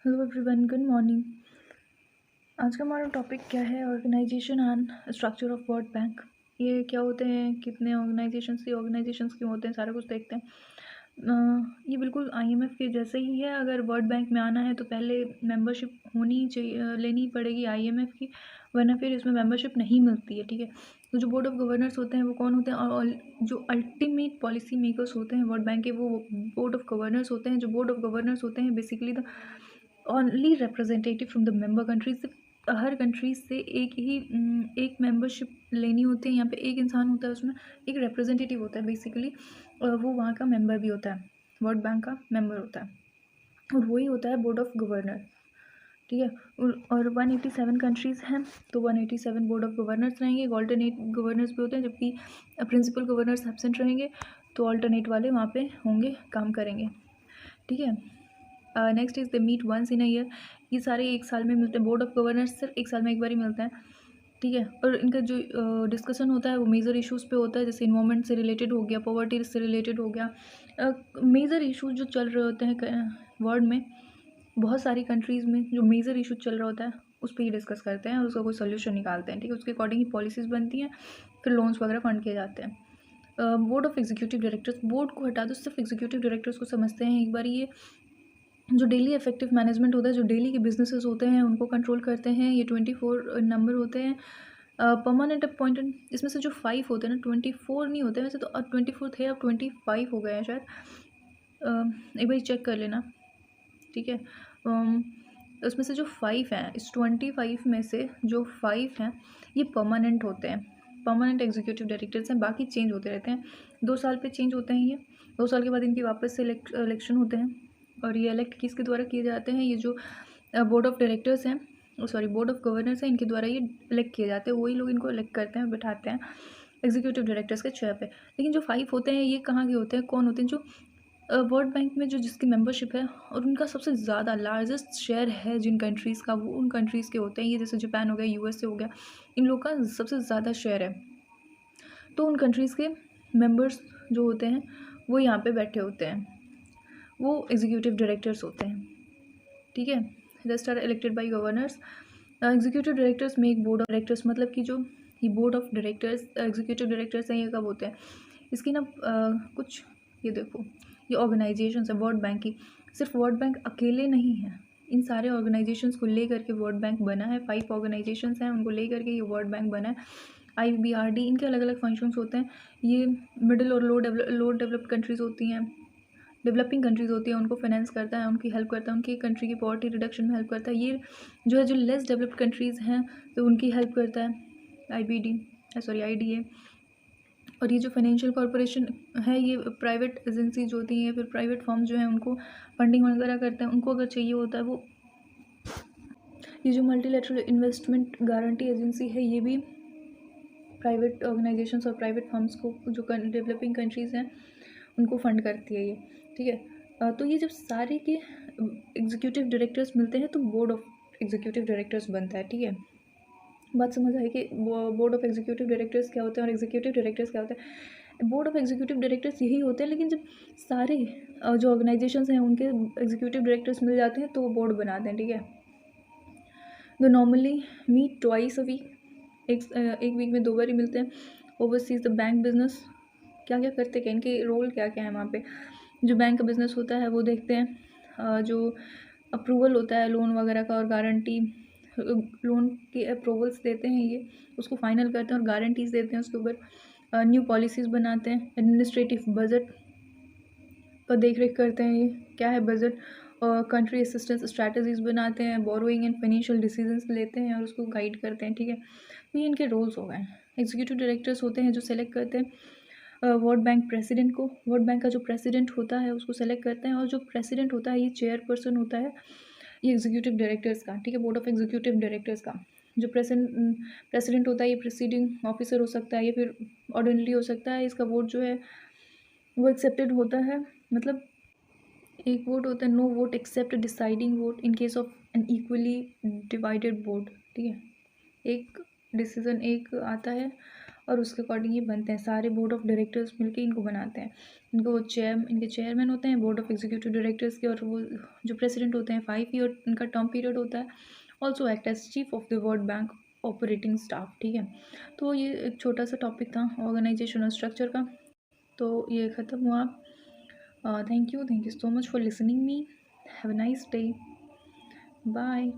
Hello everyone, good morning. आज का हमारा टॉपिक क्या है? Organisation and structure of World Bank. ये क्या होते हैं, कितने ऑर्गेनाइजेशंस क्यों होते हैं, सारा कुछ देखते हैं। ये बिल्कुल आईएमएफ के जैसे ही है। अगर वर्ल्ड बैंक में आना है तो पहले मेंबरशिप होनी चाहिए, लेनी पड़ेगी आईएमएफ की, वरना फिर इसमें मेंबरशिप नहीं मिलती है। ठीक है, तो जो बोर्ड ऑफ गवर्नर्स होते हैं वो कौन होते हैं, और जो अल्टीमेट पॉलिसी मेकर्स होते हैं वर्ल्ड बैंक के, वो बोर्ड ऑफ गवर्नर्स होते हैं। जो बोर्ड ऑफ गवर्नर्स होते हैं basically the only representative from the member countries. Her countries से एक मेंबरशिप लेनी होती है। यहाँ पे एक इंसान होता है, उसमें एक रिप्रेजेंटेटिव होता है बेसिकली, वो वहाँ का मेंबर भी होता है, वर्ल्ड बैंक का मेंबर होता है, और वही होता है बोर्ड ऑफ गवर्नर। ठीक है, और 187 कंट्रीज़ हैं, तो 187 बोर्ड ऑफ गवर्नर्स रहेंगे। ऑल्टरनेट गवर्नर्स भी होते हैं, जबकि प्रिंसिपल गवर्नर्स एब्सेंट रहेंगे, तो ऑल्टरनेट वाले वहाँ पे होंगे, काम करेंगे। ठीक है, next is the meet once in a year. ये सारे एक साल में मिलते हैं। बोर्ड ऑफ गवर्नर्स सिर्फ एक साल में एक बार ही मिलते हैं। ठीक है, और इनका जो डिस्कशन होता है वो मेजर इश्यूज़ पे होता है, जैसे इन्वायरमेंट से रिलेटेड हो गया, पॉवर्टी से रिलेटेड हो गया। मेजर इश्यूज जो चल रहे होते हैं वर्ल्ड में, बहुत सारी कंट्रीज़ में जो मेजर इशू चल रहा होता है उस पर ही डिस्कस करते हैं और उसका कोई सोल्यूशन निकालते हैं। ठीक है, उसके अकॉर्डिंग ही पॉलिसीज़ बनती हैं, फिर लोन्स वगैरह फंड किए जाते हैं। Board of executive directors, board को हटा दो, सिर्फ एग्जीक्यूटिव डायरेक्टर्स को समझते हैं एक बार। ये जो डेली इफेक्टिव मैनेजमेंट होता है, जो डेली के बिजनेसेस होते हैं उनको कंट्रोल करते हैं। ये 24 नंबर होते हैं, परमानेंट अपॉइंटेड। इसमें से जो 5 होते हैं ना, 24 नहीं होते वैसे तो, अब 24 थे, अब 25 हो गए हैं शायद। एक बार चेक कर लेना। ठीक है, उसमें से जो 5 हैं, इस 25 में से जो 5 हैं ये परमानेंट होते हैं, परमानेंट एग्जीक्यूटिव डायरेक्टर्स हैं। बाकी चेंज होते रहते हैं, 2 साल पे चेंज होते हैं। ये 2 साल के बाद इनकी वापस से इलेक्शन होते हैं, और ये इलेक्ट किसके द्वारा किए जाते हैं? ये जो बोर्ड ऑफ डायरेक्टर्स हैं, सॉरी बोर्ड ऑफ गवर्नर्स हैं, इनके द्वारा ये इलेक्ट किए जाते हैं। वही लोग इनको इलेक्ट करते हैं, बिठाते हैं एग्जीक्यूटिव डायरेक्टर्स के चेयर पे। लेकिन जो 5 होते हैं ये कहाँ के होते हैं, कौन होते हैं? जो वर्ल्ड बैंक में जो जिसकी मेंबरशिप है और उनका सबसे ज़्यादा लार्जेस्ट शेयर है जिन कंट्रीज़ का, वो उन कंट्रीज़ के होते हैं। ये जैसे जापान हो गया, यूएसए हो गया, इन लोग का सबसे ज़्यादा शेयर है। तो उन कंट्रीज़ के मेंबर्स जो होते हैं वो यहाँ पे बैठे होते हैं, वो एग्जीक्यूटिव डायरेक्टर्स होते हैं। ठीक है, rest are elected by governors. Executive directors में एक बोर्ड ऑफ डायरेक्टर्स, मतलब कि जो ये board of directors executive directors हैं, ये कब होते हैं? इसकी ना कुछ, ये देखो, ये ऑर्गेनाइजेशन है वर्ल्ड बैंक की। सिर्फ वर्ल्ड बैंक अकेले नहीं है, इन सारे ऑर्गेनाइजेशंस को ले करके वर्ल्ड बैंक बना है। 5 ऑर्गेनाइजेशंस हैं, उनको ले करके ये वर्ल्ड बैंक बना है। IBRD, इनके अलग अलग फंक्शंस होते हैं। ये मिडिल और लो डेवलप्ड कंट्रीज़ होती हैं, डेवलपिंग कंट्रीज़ होती है, उनको फाइनेंस करता है, उनकी हेल्प करता है, उनकी कंट्री की पॉवर्टी रिडक्शन में हेल्प करता है। ये जो है, जो लेस डेवलप्ड कंट्रीज़ हैं तो उनकी हेल्प करता है IDA। और ये जो फाइनेंशियल कॉरपोरेशन है, ये प्राइवेट एजेंसीज होती हैं, फिर प्राइवेट फर्म जो हैं उनको फंडिंग वगैरह करते हैं, उनको अगर चाहिए होता है वो। ये जो मल्टीलैटरल इन्वेस्टमेंट गारंटी एजेंसी है, ये भी प्राइवेट ऑर्गेनाइजेशंस और प्राइवेट फर्म्स को, जो डेवलपिंग कंट्रीज़ हैं, उनको फंड करती है ये। ठीक है, तो ये जब सारे के एग्जीक्यूटिव डायरेक्टर्स मिलते हैं तो बोर्ड ऑफ एग्जीक्यूटिव डायरेक्टर्स बनता है। ठीक है, बात समझ आई कि बोर्ड ऑफ एग्जीक्यूटिव डायरेक्टर्स क्या होते हैं और एग्जीक्यूटिव डायरेक्टर्स क्या होते हैं? बोर्ड ऑफ एग्जीक्यूटिव डायरेक्टर्स यही होते हैं, लेकिन जब सारे जो ऑर्गेनाइजेशंस हैं उनके एग्जीक्यूटिव डायरेक्टर्स मिल जाते हैं तो वो बोर्ड बनाते हैं। ठीक है, दो normally meet twice a week, एक वीक में 2 बार ही मिलते हैं। ओवरसीज द बैंक बिजनेस, क्या क्या करते हैं, इनके रोल क्या क्या है वहाँ पे? जो बैंक का बिजनेस होता है वो देखते हैं। जो अप्रूवल होता है लोन वगैरह का, और गारंटी, लोन के अप्रूवल्स देते हैं, ये उसको फाइनल करते हैं और गारंटीज देते हैं उसके ऊपर। न्यू पॉलिसीज़ बनाते हैं। एडमिनिस्ट्रेटिव बजट का देख रेख करते हैं, ये क्या है बजट, और कंट्री असिस्टेंस स्ट्रैटेजीज बनाते हैं, बोरोइंग एंड फाइनेंशियल डिसीजंस लेते हैं और उसको गाइड करते हैं। ठीक है, तो ये इनके रोल्स हो गए। एग्जीक्यूटिव डायरेक्टर्स होते हैं जो सेलेक्ट करते हैं वर्ल्ड बैंक प्रेसिडेंट को। वर्ल्ड बैंक का जो प्रेसिडेंट होता है उसको सेलेक्ट करते हैं, और जो प्रेसिडेंट होता है ये चेयरपर्सन होता है ये एग्जीक्यूटिव डायरेक्टर्स का। ठीक है, बोर्ड ऑफ एग्जीक्यूटिव डायरेक्टर्स का जो प्रेसिडेंट होता है, ये प्रिसीडिंग ऑफिसर हो सकता है, या फिर ऑर्डिनरी हो सकता है। इसका वोट जो है वो एक्सेप्टेड होता है, मतलब एक वोट होता है, no vote except deciding vote in case of an equally divided board. ठीक है, एक डिसीजन एक आता है और उसके अकॉर्डिंग ये बनते हैं। सारे बोर्ड ऑफ डायरेक्टर्स मिलके इनको बनाते हैं। इनके चेयरमैन होते हैं बोर्ड ऑफ एग्जीक्यूटिव डायरेक्टर्स के, और वो जो प्रेसिडेंट होते हैं 5 ईयर इनका टर्म पीरियड होता है। Also act as chief of the World Bank operating staff. ठीक है, तो ये एक छोटा सा टॉपिक था ऑर्गेनाइजेशन और स्ट्रक्चर का, तो ये ख़त्म हुआ। Thank you so much for listening me. Have a nice day. Bye.